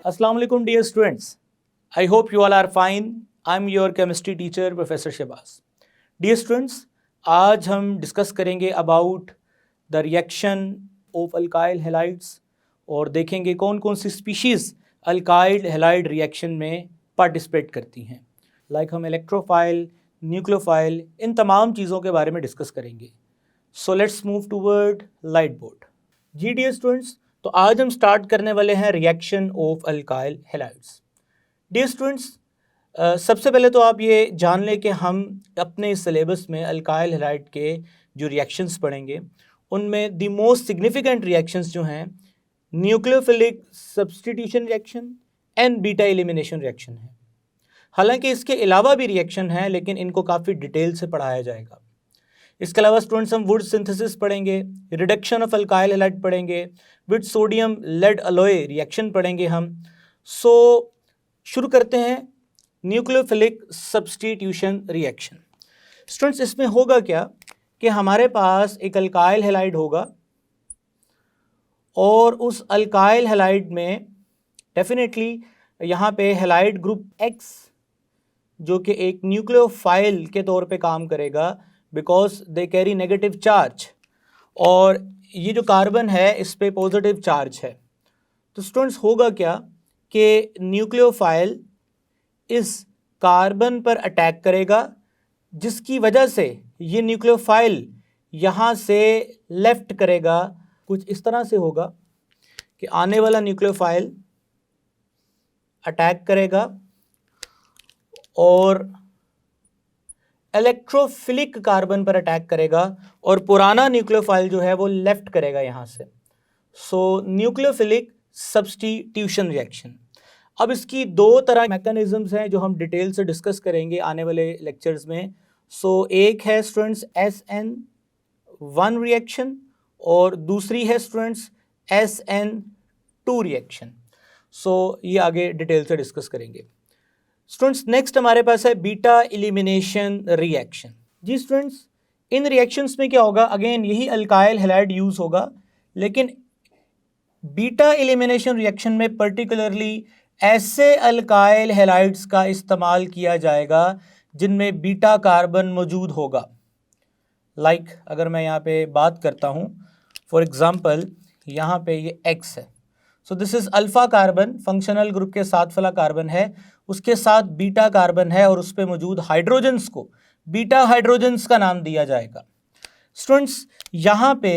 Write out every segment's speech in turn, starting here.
Assalamu alaikum dear students. I hope you all are fine. I'm your chemistry teacher Professor Shehbaz. Dear students, आज हम discuss करेंगे about the reaction of alkyl halides और देखेंगे कौन कौन सी species alkyl halide reaction में participate करती हैं। लाइक हम इलेक्ट्रोफाइल, न्यूक्लियोफाइल, इन तमाम चीज़ों के बारे में डिस्कस करेंगे। So let's move toward light board. जी डियर स्टूडेंट्स, तो आज हम स्टार्ट करने वाले हैं reaction of alkyl halides. Dear students, सबसे पहले तो आप ये जान लें कि हम अपने सिलेबस में अल्काइल हैलाइड के जो रिएक्शंस पढ़ेंगे उनमें द मोस्ट सिग्निफिकेंट रिएक्शंस जो हैं nucleophilic substitution reaction and beta elimination reaction है। हालांकि इसके अलावा भी रिएक्शन हैं लेकिन इनको काफ़ी डिटेल से पढ़ाया जाएगा। इसके अलावा स्टूडेंट्स हम वुड सिंथेसिस पढ़ेंगे, रिडक्शन ऑफ अल्काइल हैलाइड पढ़ेंगे, with sodium lead alloy reaction पढ़ेंगे हम। सो शुरू करते हैं न्यूक्लियोफिलिक सब्स्टिट्यूशन रिएक्शन। स्टूडेंट्स, इसमें होगा क्या कि हमारे पास एक अल्काइल हैलाइड होगा और उस अल्काइल हैलाइड में डेफिनेटली यहाँ पे हैलाइड ग्रुप X जो कि एक न्यूक्लियोफाइल के तौर पे काम करेगा because they carry negative charge, और ये जो कार्बन है इस पे पॉजिटिव चार्ज है। तो स्टूडेंट्स होगा क्या कि न्यूक्लियोफाइल इस कार्बन पर अटैक करेगा जिसकी वजह से ये न्यूक्लियोफाइल यहाँ से लेफ्ट करेगा। कुछ इस तरह से होगा कि आने वाला न्यूक्लियोफाइल अटैक करेगा और इलेक्ट्रोफिलिक कार्बन पर अटैक करेगा और पुराना न्यूक्लियोफाइल जो है वो लेफ्ट करेगा यहाँ से। सो न्यूक्लियोफिलिक सब्स्टिट्यूशन रिएक्शन। अब इसकी दो तरह मैकेनिज्म्स हैं जो हम डिटेल से डिस्कस करेंगे आने वाले लेक्चर्स में। सो एक है स्टूडेंट्स SN1 रिएक्शन और दूसरी है स्टूडेंट्स SN2 रिएक्शन। सो ये आगे डिटेल से डिस्कस करेंगे। स्टूडेंट्स, नेक्स्ट हमारे पास है बीटा एलिमिनेशन रिएक्शन। जी स्टूडेंट्स, इन रिएक्शंस में क्या होगा, अगेन यही अल्काइल हैलाइड यूज होगा, लेकिन बीटा एलिमिनेशन रिएक्शन में पर्टिकुलरली ऐसे अल्काइल हैलाइड्स का इस्तेमाल किया जाएगा जिनमें बीटा कार्बन मौजूद होगा। लाइक अगर मैं यहाँ पे बात करता हूँ, फॉर एग्जांपल यहाँ पे ये X है। So this is alpha carbon, functional group के साथ वाला कार्बन है, उसके साथ बीटा कार्बन है और उस पे मौजूद हाइड्रोजन्स को बीटा हाइड्रोजन्स का नाम दिया जाएगा। स्टूडेंट्स, यहाँ पे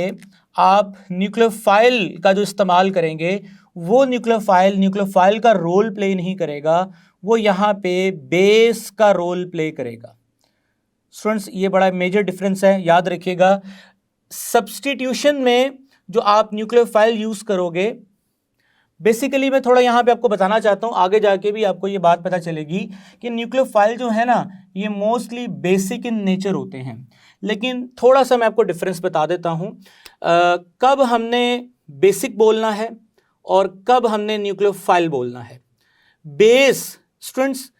आप न्यूक्लियोफाइल का जो इस्तेमाल करेंगे वो न्यूक्लियोफाइल का रोल प्ले नहीं करेगा, वो यहाँ पे बेस का रोल प्ले करेगा। स्टूडेंट्स, ये बड़ा मेजर डिफरेंस है, याद रखिएगा। सब्स्टिट्यूशन में जो आप न्यूक्लियोफाइल यूज़ करोगे, बेसिकली मैं थोड़ा यहाँ पे आपको बताना चाहता हूँ, आगे जाके भी आपको ये बात पता चलेगी कि न्यूक्लियोफाइल जो है ना ये मोस्टली बेसिक इन नेचर होते हैं। लेकिन थोड़ा सा मैं आपको डिफरेंस बता देता हूँ कब हमने बेसिक बोलना है और कब हमने न्यूक्लियोफाइल बोलना है। बेस स्टूडेंट्स,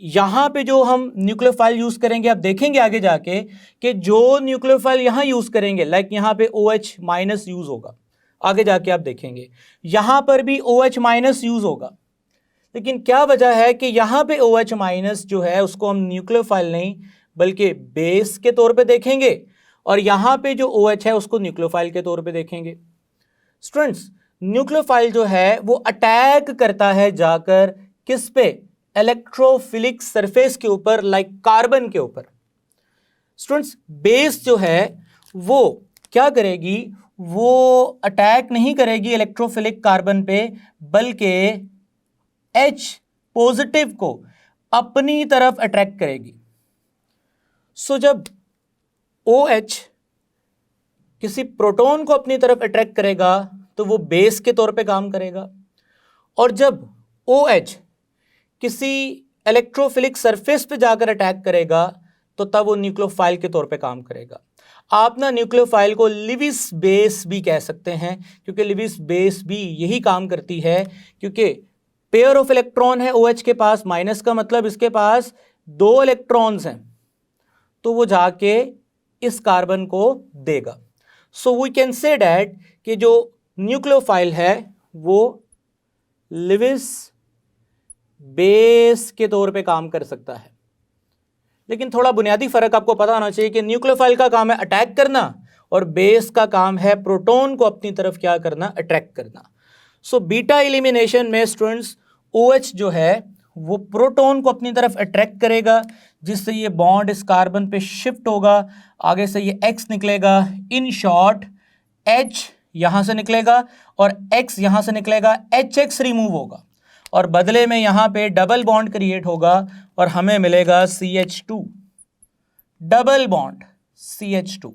यहाँ पे जो हम न्यूक्लियोफाइल यूज़ करेंगे, आप देखेंगे आगे जाके कि जो न्यूक्लियोफाइल यहाँ यूज़ करेंगे, लाइक यहाँ पे OH माइनस यूज़ होगा, आगे जाके आप देखेंगे यहाँ पर भी OH माइनस यूज होगा। लेकिन क्या वजह है कि यहाँ पे OH माइनस जो है उसको हम न्यूक्लियोफाइल नहीं बल्कि बेस के तौर पे देखेंगे और यहाँ पे जो OH है उसको न्यूक्लियोफाइल के तौर पे देखेंगे। स्टूडेंट्स, न्यूक्लियोफाइल जो है वो अटैक करता है जाकर किस पे, इलेक्ट्रोफिलिक सरफेस के ऊपर, लाइक कार्बन के ऊपर। स्टूडेंट्स, बेस जो है वो क्या करेगी, वो अटैक नहीं करेगी इलेक्ट्रोफिलिक कार्बन पे बल्कि H पॉजिटिव को अपनी तरफ अट्रैक्ट करेगी। सो जब OH किसी प्रोटॉन को अपनी तरफ अट्रैक्ट करेगा तो वो बेस के तौर पे काम करेगा, और जब OH किसी इलेक्ट्रोफिलिक सरफेस पे जाकर अटैक करेगा तो तब वो न्यूक्लियोफाइल के तौर पे काम करेगा। आप ना न्यूक्लियोफाइल को लिविस बेस भी कह सकते हैं क्योंकि लिविस बेस भी यही काम करती है, क्योंकि पेयर ऑफ इलेक्ट्रॉन है OH के पास, माइनस का मतलब इसके पास 2 इलेक्ट्रॉन्स हैं, तो वो जाके इस कार्बन को देगा। So we can say that कि जो न्यूक्लियोफाइल है वो लिविस बेस के तौर पे काम कर सकता है। लेकिन थोड़ा बुनियादी फर्क आपको पता होना चाहिए कि न्यूक्लियोफाइल का काम है अटैक करना और बेस का काम है प्रोटॉन को अपनी तरफ क्या करना, अट्रैक्ट करना। सो बीटा एलिमिनेशन में स्टूडेंट्स OH जो है वो प्रोटॉन को अपनी तरफ अट्रैक्ट करेगा, जिससे ये बॉन्ड इस कार्बन पे शिफ्ट होगा, आगे से ये X निकलेगा, इन शॉर्ट H यहां से निकलेगा और X यहां से निकलेगा, HX रिमूव होगा और बदले में यहां पे डबल बॉन्ड क्रिएट होगा और हमें मिलेगा CH2, डबल बॉन्ड CH2।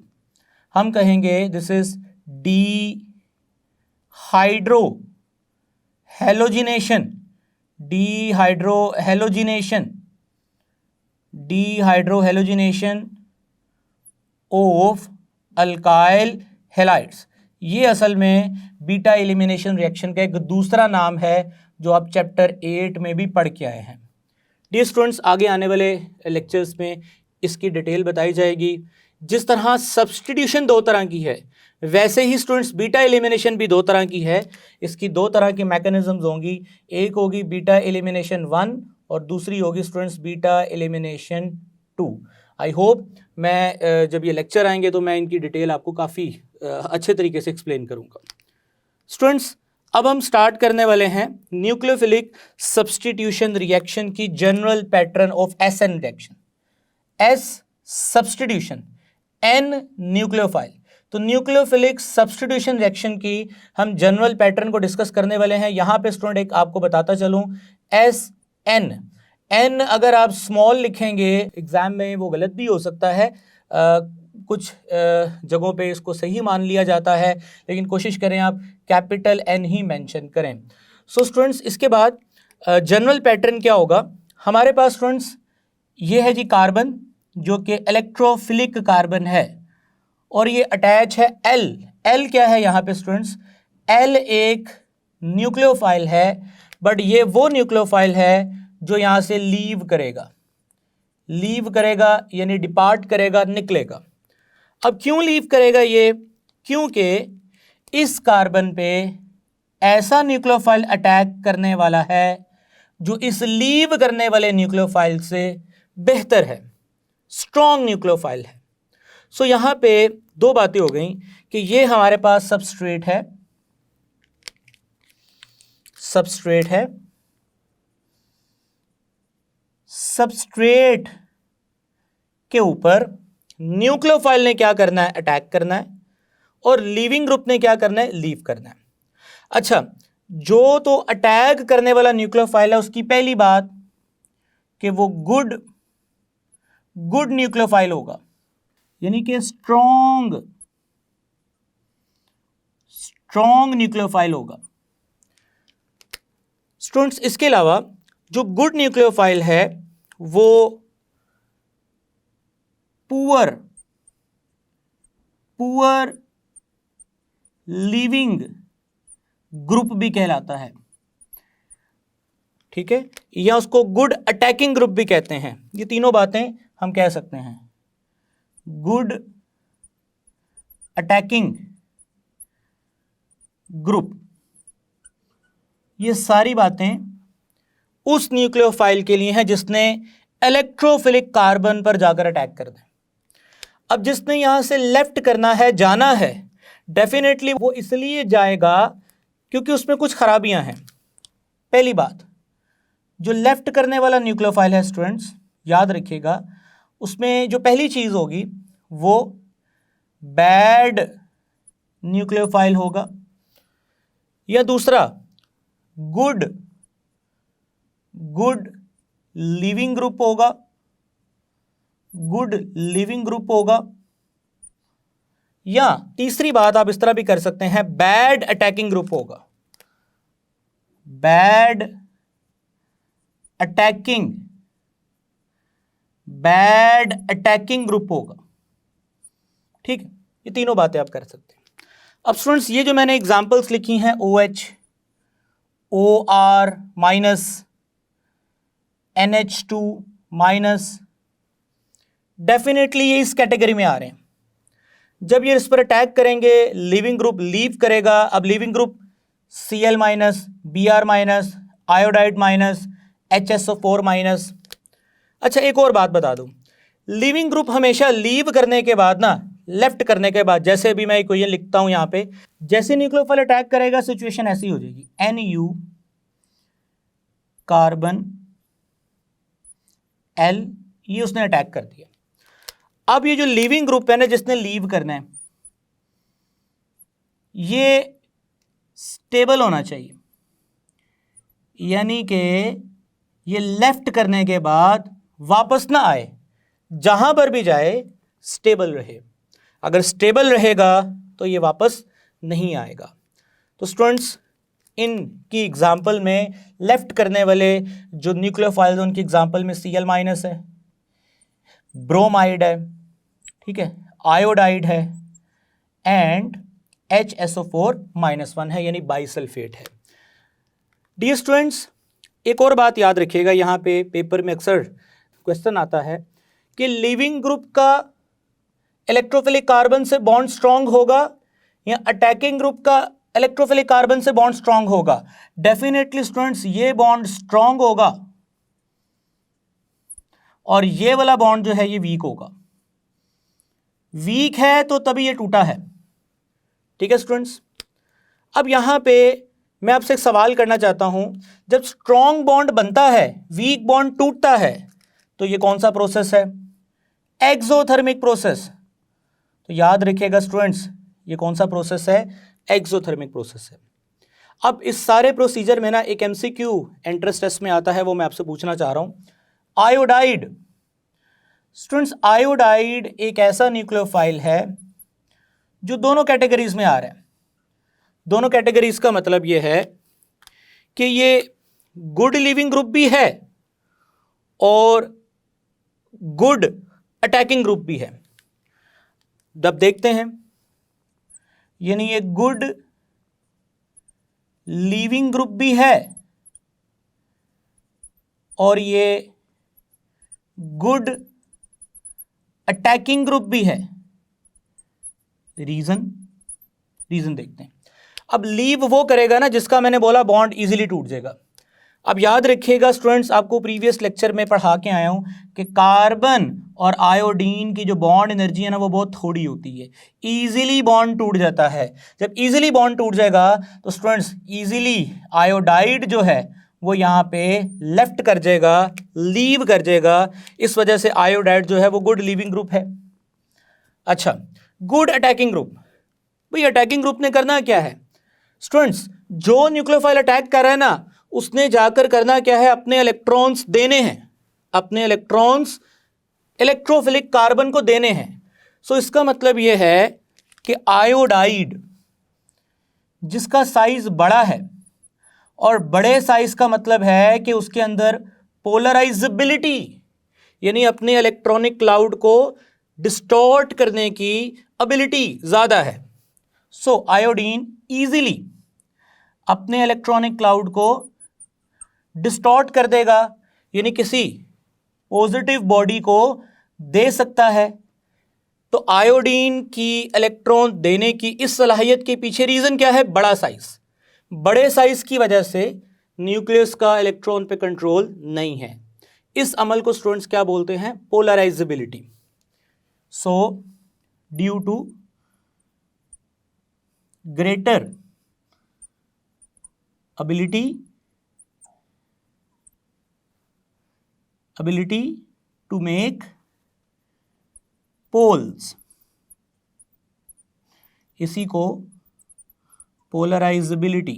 हम कहेंगे this is D hydro halogenation, dehydrohalogenation of alkyl halides. ये असल में बीटा एलिमिनेशन रिएक्शन का एक दूसरा नाम है जो आप चैप्टर 8 में भी पढ़ के आए हैं। डियर स्टूडेंट्स, आगे आने वाले लेक्चर्स में इसकी डिटेल बताई जाएगी। जिस तरह सब्स्टिट्यूशन दो तरह की है, वैसे ही स्टूडेंट्स बीटा एलिमिनेशन भी दो तरह की है। इसकी दो तरह की मैकेनिज्म्स होंगी, एक होगी बीटा एलिमिनेशन 1 और दूसरी होगी students beta elimination 2। I hope मैं जब ये लेक्चर आएंगे तो मैं इनकी डिटेल आपको काफ़ी अच्छे तरीके से एक्सप्लेन करूँगा। स्टूडेंट्स, अब हम स्टार्ट करने वाले हैं न्यूक्लियोफिलिक सब्स्टिट्यूशन रिएक्शन की general pattern of SN reaction. S substitution, N nucleophile. तो न्यूक्लियोफिलिक सब्स्टिट्यूशन रिएक्शन की हम जनरल पैटर्न को डिस्कस करने वाले हैं। यहाँ पे स्टूडेंट एक आपको बताता चलूँ, SN, N अगर आप स्मॉल लिखेंगे एग्जाम में वो गलत भी हो सकता है, कुछ जगहों पे इसको सही मान लिया जाता है, लेकिन कोशिश करें आप कैपिटल N ही मेंशन करें। सो स्टूडेंट्स, इसके बाद जनरल पैटर्न क्या होगा हमारे पास स्टूडेंट्स, ये है जी कार्बन जो कि इलेक्ट्रोफिलिक कार्बन है और ये अटैच है L क्या है यहाँ पे स्टूडेंट्स, L एक न्यूक्लियोफाइल है, बट ये वो न्यूक्लियोफाइल है जो यहाँ से लीव करेगा यानी डिपार्ट करेगा, निकलेगा। अब क्यों लीव करेगा ये, क्योंकि इस कार्बन पे ऐसा न्यूक्लियोफाइल अटैक करने वाला है जो इस लीव करने वाले न्यूक्लियोफाइल से बेहतर है, स्ट्रॉन्ग न्यूक्लियोफाइल है। सो यहां पे दो बातें हो गई कि ये हमारे पास सबस्ट्रेट है, सबस्ट्रेट के ऊपर न्यूक्लियोफाइल ने क्या करना है, अटैक करना है, और लीविंग ग्रुप ने क्या करना है, लीव करना है। अच्छा, जो तो अटैक करने वाला न्यूक्लियोफाइल है उसकी पहली बात कि वो गुड न्यूक्लियोफाइल होगा, यानी कि स्ट्रॉन्ग न्यूक्लियोफाइल होगा। स्टूडेंट्स, इसके अलावा जो गुड न्यूक्लियोफाइल है वो पुअर लीविंग ग्रुप भी कहलाता है, ठीक है, या उसको गुड अटैकिंग ग्रुप भी कहते हैं। ये तीनों बातें हम कह सकते हैं, गुड अटैकिंग ग्रुप, ये सारी बातें उस न्यूक्लियोफाइल के लिए हैं जिसने इलेक्ट्रोफिलिक कार्बन पर जाकर अटैक कर दे। अब जिसने यहां से लेफ्ट करना है, जाना है, डेफिनेटली वो इसलिए जाएगा क्योंकि उसमें कुछ खराबियां हैं। पहली बात, जो लेफ्ट करने वाला न्यूक्लियोफाइल है स्टूडेंट्स, याद रखिएगा, उसमें जो पहली चीज होगी वो बैड न्यूक्लियोफाइल होगा, या दूसरा गुड लीविंग ग्रुप होगा, या तीसरी बात आप इस तरह भी कर सकते हैं, बैड अटैकिंग ग्रुप होगा, बैड अटैकिंग ग्रुप होगा, ठीक है। ये तीनों बातें आप कर सकते हैं। अब स्टूडेंट्स, ये जो मैंने एग्जांपल्स लिखी हैं, OH, OR minus, NH2 minus, definitely ये इस कैटेगरी में आ रहे हैं। जब ये इस पर अटैक करेंगे, लीविंग ग्रुप लीव करेगा। अब leaving group Cl minus, Br minus, iodide minus, HSO4 minus. अच्छा एक और बात बता दूं, लीविंग ग्रुप हमेशा लीव करने के बाद ना, लेफ्ट करने के बाद, जैसे भी मैं इक्वेशन लिखता हूं यहां पे, जैसे न्यूक्लियोफाइल अटैक करेगा सिचुएशन ऐसी हो जाएगी, NU कार्बन L, ये उसने अटैक कर दिया। अब ये जो लीविंग ग्रुप है ना, जिसने लीव करना है, ये स्टेबल होना चाहिए, यानी कि ये लेफ्ट करने के बाद वापस ना आए, जहां पर भी जाए स्टेबल रहे। अगर स्टेबल रहेगा तो ये वापस नहीं आएगा। तो स्टूडेंट्स, इनकी एग्जाम्पल में लेफ्ट करने वाले जो न्यूक्लियोफाइल्स, उनकी एग्जाम्पल में Cl माइनस है, ब्रोमाइड है, ठीक है, आयोडाइड है, एंड HSO4 माइनस 1 है, यानी बाइसल्फेट है। डियर स्टूडेंट्स, एक और बात याद रखिएगा, यहाँ पे पेपर में अक्सर क्वेश्चन आता है कि लीविंग ग्रुप का इलेक्ट्रोफिलिक कार्बन से बॉन्ड स्ट्रांग होगा या अटैकिंग ग्रुप का इलेक्ट्रोफिलिक कार्बन से बॉन्ड स्ट्रांग होगा। डेफिनेटली स्टूडेंट्स, ये बॉन्ड स्ट्रांग होगा और ये वाला बॉन्ड जो है ये वीक होगा। वीक है तो तभी ये टूटा है। ठीक है स्टूडेंट्स, अब यहां पे मैं आपसे एक सवाल करना चाहता हूं, जब स्ट्रांग बॉन्ड बनता है, वीक बॉन्ड टूटता है, तो ये कौन सा प्रोसेस है? Exothermic process. तो याद रखिएगा स्टूडेंट्स, ये कौन सा प्रोसेस है? एक्सोथर्मिक प्रोसेस है। अब इस सारे प्रोसीजर में ना एक MCQ एंट्रेंस टेस्ट में आता है, वो मैं आपसे पूछना चाह रहा हूं। आयोडाइड, स्टूडेंट्स आयोडाइड एक ऐसा न्यूक्लियोफाइल है जो दोनों कैटेगरीज में आ रहा है। दोनों कैटेगरीज का मतलब यह है कि ये गुड लिविंग ग्रुप भी है और गुड अटैकिंग ग्रुप भी है। अब देखते हैं, यानी ये गुड लिविंग ग्रुप भी है और ये गुड अटैकिंग ग्रुप भी है। रीजन देखते हैं। अब लीव वो करेगा ना जिसका मैंने बोला बॉन्ड इजीली टूट जाएगा। अब याद रखिएगा स्टूडेंट्स, आपको प्रीवियस लेक्चर में पढ़ा के आया हूं कि कार्बन और आयोडीन की जो बॉन्ड एनर्जी है ना, वो बहुत थोड़ी होती है, इजीली बॉन्ड टूट जाता है। जब इजीली बॉन्ड टूट जाएगा तो स्टूडेंट्स इजीली आयोडाइड जो है वो यहाँ पे लेफ्ट कर जाएगा, लीव कर जाएगा। इस वजह से आयोडाइड जो है वो गुड लीविंग ग्रुप है। अच्छा, गुड अटैकिंग ग्रुप, भाई अटैकिंग ग्रुप ने करना क्या है स्टूडेंट्स? जो न्यूक्लियोफाइल अटैक कर रहा है ना, उसने जाकर करना क्या है? अपने इलेक्ट्रॉन्स देने हैं, अपने इलेक्ट्रॉन्स इलेक्ट्रोफिलिक कार्बन को देने हैं। सो इसका मतलब यह है कि आयोडाइड जिसका साइज बड़ा है, और बड़े साइज का मतलब है कि उसके अंदर पोलराइजेबिलिटी, यानी अपने इलेक्ट्रॉनिक क्लाउड को डिस्टॉर्ट करने की एबिलिटी ज्यादा है। सो आयोडीन इजीली अपने इलेक्ट्रॉनिक क्लाउड को डिस्टॉर्ट कर देगा, यानी किसी पॉजिटिव बॉडी को दे सकता है। तो आयोडीन की इलेक्ट्रॉन देने की इस सलाहियत के पीछे रीजन क्या है? बड़ा साइज। बड़े साइज की वजह से न्यूक्लियस का इलेक्ट्रॉन पे कंट्रोल नहीं है। इस अमल को स्टूडेंट्स क्या बोलते हैं? Polarizability. So due to greater ability to make poles, इसी को पोलराइजेबिलिटी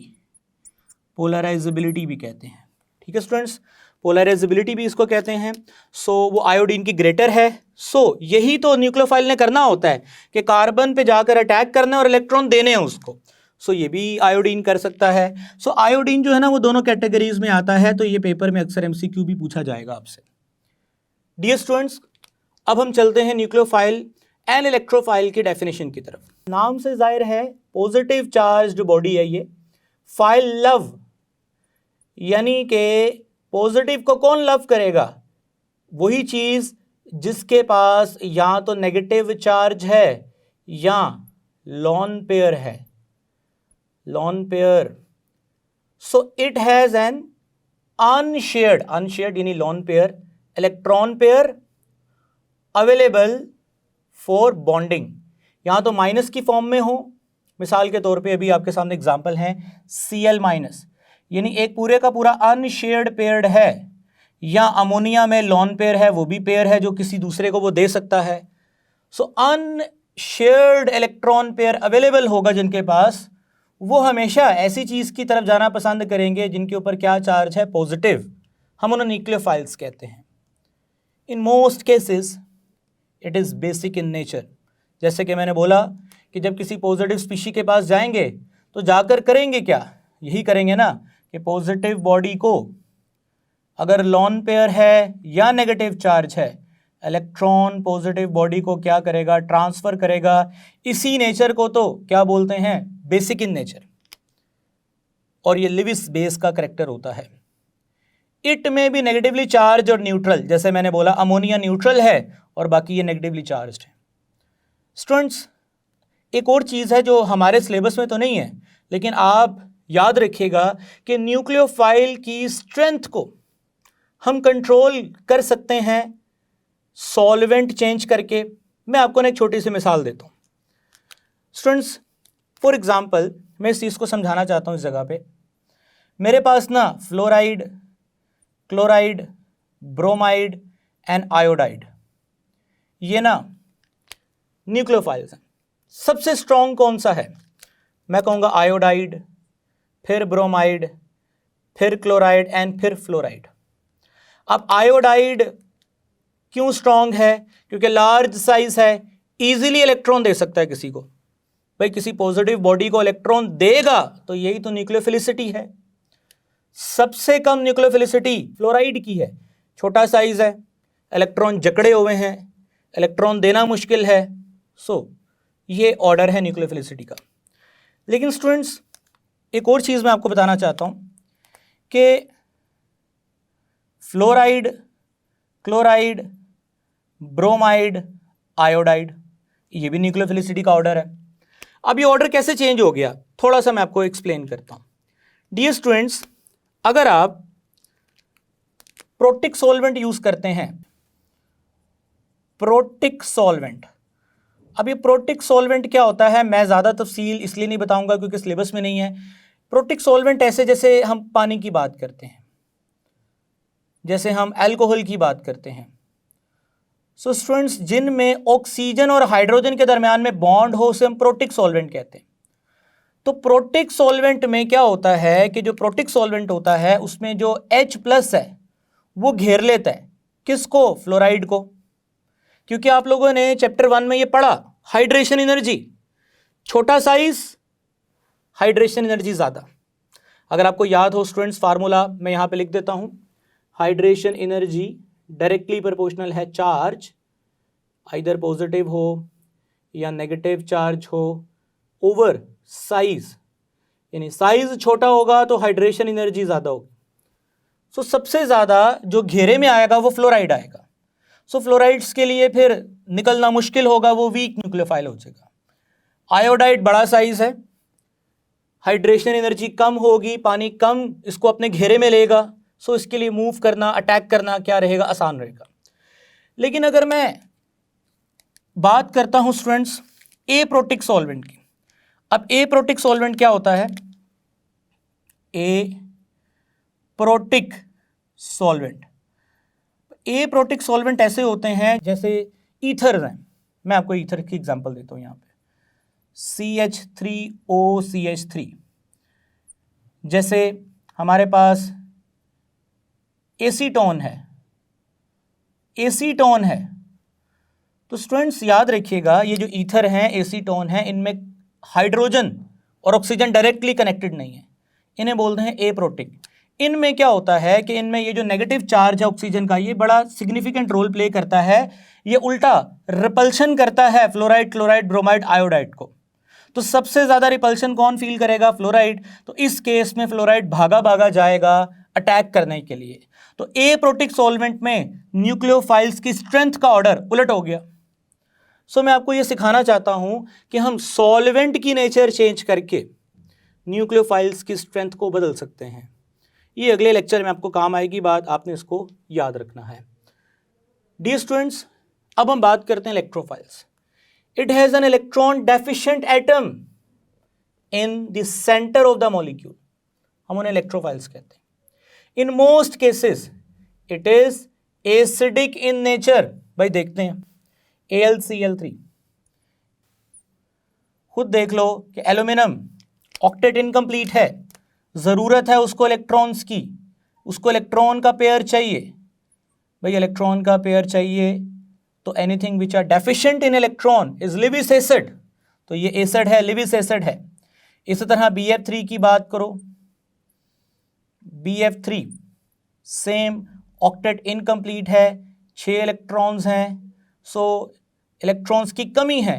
भी कहते हैं। ठीक है स्टूडेंट्स, पोलराइजेबिलिटी भी इसको कहते हैं। सो वो आयोडीन की ग्रेटर है। सो यही तो न्यूक्लियोफाइल ने करना होता है कि कार्बन पे जाकर अटैक करना है और इलेक्ट्रॉन देने हैं उसको। सो ये भी आयोडीन कर सकता है। सो आयोडीन जो है ना वो दोनों कैटेगरीज में आता है, तो ये पेपर में अक्सर MCQ भी पूछा जाएगा आपसे। डियर स्टूडेंट्स, अब हम चलते हैं न्यूक्लियोफाइल एंड इलेक्ट्रोफाइल की डेफिनेशन की तरफ। नाम से जाहिर है पॉजिटिव चार्ज्ड बॉडी है ये। फाइल लव, यानी कि पॉजिटिव को कौन लव करेगा? वही चीज जिसके पास या तो नेगेटिव चार्ज है या लॉन पेयर है। So it has an unshared यानी lone pair electron pair available for bonding, यहां तो माइनस की फॉर्म में हो, मिसाल के तौर पे अभी आपके सामने एग्जांपल है Cl माइनस, यानी एक पूरे का पूरा अनशेयर्ड पेयर्ड है, या अमोनिया में लॉन पेयर है, वो भी पेयर है जो किसी दूसरे को वो दे सकता है। सो अनशेयर्ड इलेक्ट्रॉन पेयर अवेलेबल होगा जिनके पास, वो हमेशा ऐसी चीज की तरफ जाना पसंद करेंगे जिनके ऊपर क्या चार्ज है, पॉजिटिव, हम उन्हें न्यूक्लियोफाइल्स कहते हैं। In most cases it is basic in nature, जैसे कि मैंने बोला कि जब किसी पॉजिटिव स्पीशी के पास जाएंगे तो जाकर करेंगे क्या, यही करेंगे ना कि पॉजिटिव बॉडी को अगर लॉन पेयर है या नेगेटिव चार्ज है, इलेक्ट्रॉन पॉजिटिव बॉडी को क्या करेगा, ट्रांसफर करेगा। इसी नेचर को तो क्या बोलते हैं, बेसिक इन नेचर, और ये लिविस बेस का करेक्टर होता है। इट में भी नेगेटिवली चार्ज और न्यूट्रल, जैसे मैंने बोला अमोनिया न्यूट्रल है और बाकी ये नेगेटिवली चार्ज्ड है। स्टूडेंट्स, एक और चीज़ है जो हमारे सिलेबस में तो नहीं है, लेकिन आप याद रखिएगा कि न्यूक्लियोफाइल की स्ट्रेंथ को हम कंट्रोल कर सकते हैं सॉल्वेंट चेंज करके। मैं आपको ना एक छोटी सी मिसाल देता हूँ। स्टूडेंट्स, फॉर एग्जांपल मैं इस चीज़ को समझाना चाहता हूँ। इस जगह पे मेरे पास ना fluoride, chloride, bromide and iodide, ये ना न्यूक्लियोफाइल्स हैं। सबसे स्ट्रॉन्ग कौन सा है, मैं कहूँगा आयोडाइड, फिर ब्रोमाइड, फिर क्लोराइड एंड फिर फ्लोराइड। अब आयोडाइड क्यों स्ट्रॉन्ग है, क्योंकि लार्ज साइज है, इजीली इलेक्ट्रॉन दे सकता है किसी को। भाई किसी पॉजिटिव बॉडी को इलेक्ट्रॉन देगा तो यही तो न्यूक्लियोफिलिसिटी है। सबसे कम न्यूक्लियोफिलिसिटी फ्लोराइड की है, छोटा साइज है, इलेक्ट्रॉन जकड़े हुए हैं, इलेक्ट्रॉन देना मुश्किल है। सो ये ऑर्डर है न्यूक्लियोफिलिसिटी का। लेकिन स्टूडेंट्स, एक और चीज़ मैं आपको बताना चाहता हूँ कि फ्लोराइड, क्लोराइड, ब्रोमाइड, आयोडाइड, ये भी न्यूक्लियोफिलिसिटी का ऑर्डर है। अब ये ऑर्डर कैसे चेंज हो गया, थोड़ा सा मैं आपको एक्सप्लेन करता हूँ। डियर स्टूडेंट्स, अगर आप प्रोटिक सॉल्वेंट यूज करते हैं, प्रोटिक सॉल्वेंट, अब ये प्रोटिक सॉल्वेंट क्या होता है, मैं ज़्यादा तफसील इसलिए नहीं बताऊंगा क्योंकि सिलेबस में नहीं है। प्रोटिक सॉल्वेंट ऐसे जैसे हम पानी की बात करते हैं, जैसे हम अल्कोहल की बात करते हैं। सो स्टूडेंट्स, जिनमें ऑक्सीजन और हाइड्रोजन के दरमियान में बॉन्ड हो उसे हम प्रोटिक सॉल्वेंट कहते हैं। तो प्रोटिक सॉल्वेंट में क्या होता है कि जो प्रोटिक सॉल्वेंट होता है उसमें जो H+ है वो घेर लेता है किसको, फ्लोराइड को। क्योंकि आप लोगों ने चैप्टर 1 में ये पढ़ा, हाइड्रेशन एनर्जी, छोटा साइज, हाइड्रेशन एनर्जी ज़्यादा। अगर आपको याद हो स्टूडेंट्स, फार्मूला मैं यहाँ पे लिख देता हूँ। हाइड्रेशन एनर्जी डायरेक्टली प्रोपोर्शनल है चार्ज, आइदर पॉजिटिव हो या नेगेटिव चार्ज हो, ओवर साइज, यानी साइज छोटा होगा तो हाइड्रेशन एनर्जी ज़्यादा होगी। सो सबसे ज़्यादा जो घेरे में आएगा वो फ्लोराइड आएगा। सो फ्लोराइड्स के लिए फिर निकलना मुश्किल होगा, वो वीक न्यूक्लियोफाइल हो जाएगा। आयोडाइड बड़ा साइज है, हाइड्रेशन एनर्जी कम होगी, पानी कम इसको अपने घेरे में लेगा, सो इसके लिए मूव करना, अटैक करना क्या रहेगा, आसान रहेगा। लेकिन अगर मैं बात करता हूं स्टूडेंट्स ए प्रोटिक सॉल्वेंट की, अब ए प्रोटिक सॉल्वेंट क्या होता है, ए प्रोटिक सॉल्वेंट, ए प्रोटिक सॉल्वेंट ऐसे होते हैं जैसे ईथर हैं। मैं आपको ईथर की एग्जांपल देता हूं। यहाँ पे CH3OCH3, जैसे हमारे पास एसीटोन है, एसीटोन है। तो स्टूडेंट्स याद रखिएगा, ये जो ईथर हैं, एसीटोन हैं, इनमें हाइड्रोजन और ऑक्सीजन डायरेक्टली कनेक्टेड नहीं है, इन्हें बोलते हैं ए प्रोटिक। इनमें क्या होता है कि इनमें ये जो नेगेटिव चार्ज है ऑक्सीजन का, ये बड़ा सिग्निफिकेंट रोल प्ले करता है, ये उल्टा रिपल्शन करता है फ्लोराइड, क्लोराइड, ब्रोमाइड, आयोडाइड को। तो सबसे ज़्यादा रिपल्शन कौन फील करेगा, फ्लोराइड। तो इस केस में फ्लोराइड भागा भागा जाएगा अटैक करने के लिए। तो ए प्रोटिक सॉल्वेंट में न्यूक्लियोफाइल्स की स्ट्रेंथ का ऑर्डर उलट हो गया। सो मैं आपको यह सिखाना चाहता हूं कि हम सॉल्वेंट की नेचर चेंज करके न्यूक्लियोफाइल्स की स्ट्रेंथ को बदल सकते हैं। ये अगले लेक्चर में आपको काम आएगी बात, आपने इसको याद रखना है। डियर स्टूडेंट्स, अब हम बात करते हैं electrophiles. It has an electron deficient atom in the centre of the molecule, हम उन्हें इलेक्ट्रोफाइल्स कहते हैं। In most cases it is acidic in nature. भाई देखते हैं AlCl3, खुद देख लो कि एल्यूमिनियम ऑक्टेट इनकम्प्लीट है, ज़रूरत है उसको इलेक्ट्रॉन्स की, उसको इलेक्ट्रॉन का पेयर चाहिए। भाई इलेक्ट्रॉन का पेयर चाहिए तो anything which are deficient in electron is Lewis acid, तो ये एसिड है, लिविस एसिड है। इसी तरह BF3 की बात करो, BF3 सेम ऑक्टेट इनकम्प्लीट है, 6 इलेक्ट्रॉन्स हैं, सो इलेक्ट्रॉन्स की कमी है।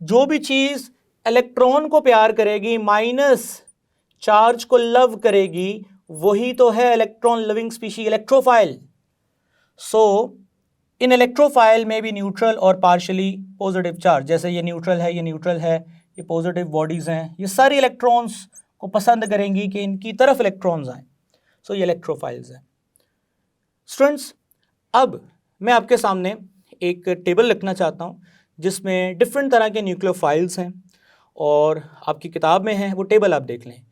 जो भी चीज़ इलेक्ट्रॉन को प्यार करेगी, माइनस चार्ज को लव करेगी, वही तो है इलेक्ट्रॉन लविंग स्पीशी, इलेक्ट्रोफाइल। सो इन इलेक्ट्रोफाइल में भी न्यूट्रल और पार्शियली पॉजिटिव चार्ज, जैसे ये न्यूट्रल है, ये न्यूट्रल है, ये पॉजिटिव बॉडीज हैं, ये सारी इलेक्ट्रॉन्स को पसंद करेंगी कि इनकी तरफ इलेक्ट्रॉन्स आए। सो ये इलेक्ट्रोफाइल्स हैं। स्टूडेंट्स, अब मैं आपके सामने एक टेबल लिखना चाहता हूँ जिसमें डिफरेंट तरह के न्यूक्लियोफाइल्स हैं और आपकी किताब में है, वो टेबल आप देख लें।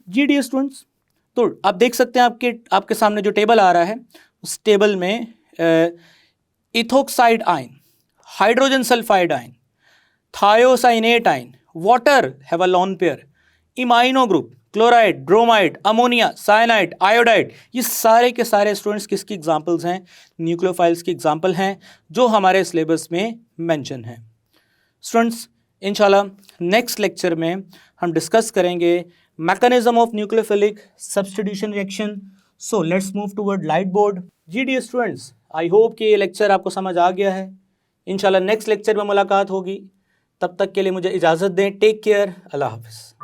जी डियर स्टूडेंट्स, तो आप देख सकते हैं आपके सामने जो टेबल आ रहा है, उस टेबल में ethoxide ion, hydrogen sulphide ion, thiocyanate ion, water have a lone pair, imino group, chloride, bromide, ammonia, cyanide, iodide, ये सारे के सारे स्टूडेंट्स किसकी एग्जाम्पल्स हैं? न्यूक्लियोफाइल्स की एग्जाम्पल हैं जो हमारे सिलेबस में मेंशन हैं। स्टूडेंट्स, इंशाल्लाह नेक्स्ट लेक्चर में हम डिस्कस करेंगे mechanism of nucleophilic substitution reaction. So let's move toward light board. जी डियर स्टूडेंट्स, आई होप कि ये लेक्चर आपको समझ आ गया है। इंशाल्लाह नेक्स्ट लेक्चर में मुलाकात होगी, तब तक के लिए मुझे इजाज़त दें। टेक केयर, अल्लाह हाफ़िज़।